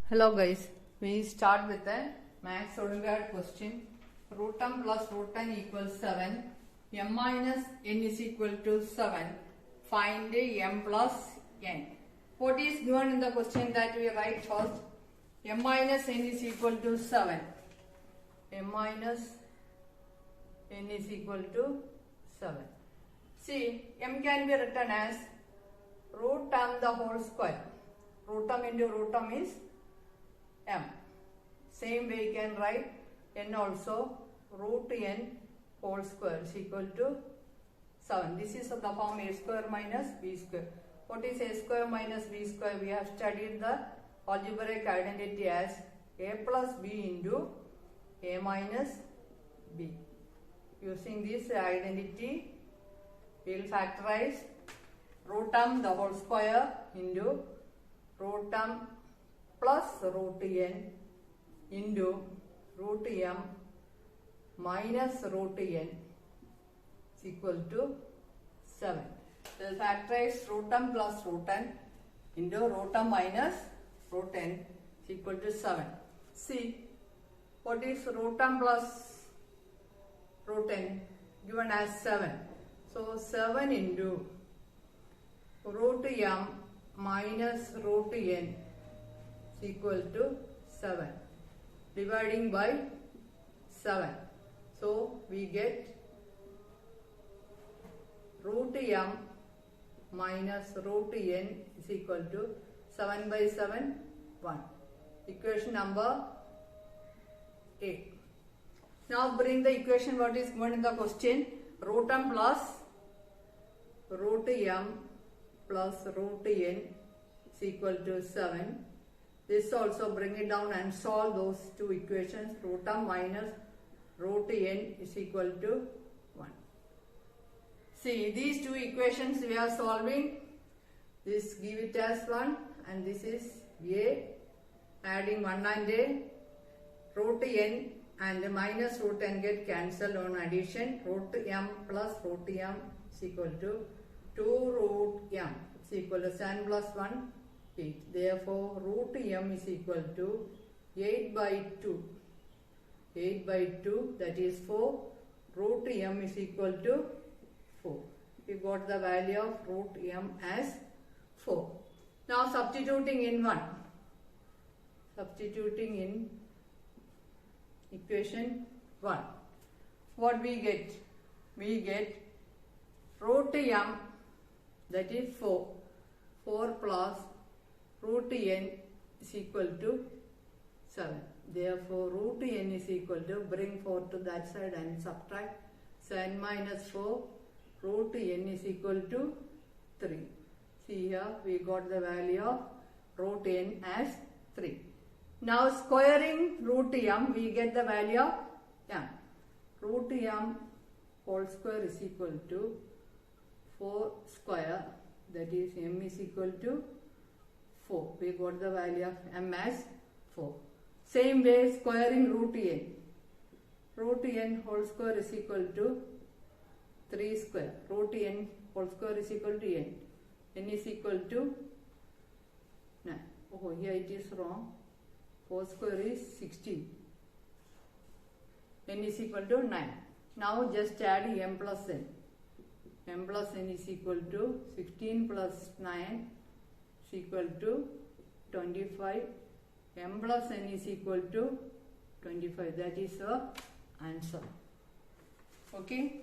Hello guys, we start with a max Olympiad question. Root m plus root n equals 7. M minus n is equal to 7. Find m plus n. What is given in the question that we write first? M minus n is equal to 7. M minus n is equal to 7. See, m can be written as root m the whole square. Root m into root m is m. Same way you can write n also, root n whole square is equal to 7. This is of the form a square minus b square. What is a square minus b square? We have studied the algebraic identity as a plus b into a minus b. Using this identity, we will factorize root m the whole square into root m plus root n into root m minus root n is equal to 7. So factorize root m plus root n into root m minus root n is equal to 7. See, what is root m plus root n? Given as 7. So 7 into root m minus root n is equal to 7, dividing by 7. So we get root m minus root n is equal to 7 by 7, 1. Equation number 8. Now bring the equation what is given in the question. Root m plus root m plus root n is equal to 7. This also bring it down and solve those two equations. Root m minus root n is equal to 1. See, these two equations we are solving. This give it as 1 and this is a. Adding 1 and a. Root n and minus root n get cancelled on addition. Root m plus root m is equal to 2 root m is equal to 7 plus 1. 8. Therefore, root m is equal to 8 by 2. 8 by 2, that is 4. Root m is equal to 4. We got the value of root m as 4. Now substituting in 1. Substituting in equation 1. What we get? We get root m, that is 4. 4 plus root n is equal to 7. Therefore, root n is equal to, bring 4 to that side and subtract 7 minus 4, root n is equal to 3. See here, we got the value of root n as 3. Now squaring root m, we get the value of m. Root m whole square is equal to 4 square, that is m is equal to 4. We got the value of m as 4. Same way squaring root n. Root n whole square is equal to 3 square. Root n whole square is equal to n. N is equal to 9. Oh, here it is wrong. 4 square is 16. N is equal to 9. Now just add m plus n. M plus n is equal to 16 plus 9 is equal to 25. M plus n is equal to 25. That is the answer. Okay.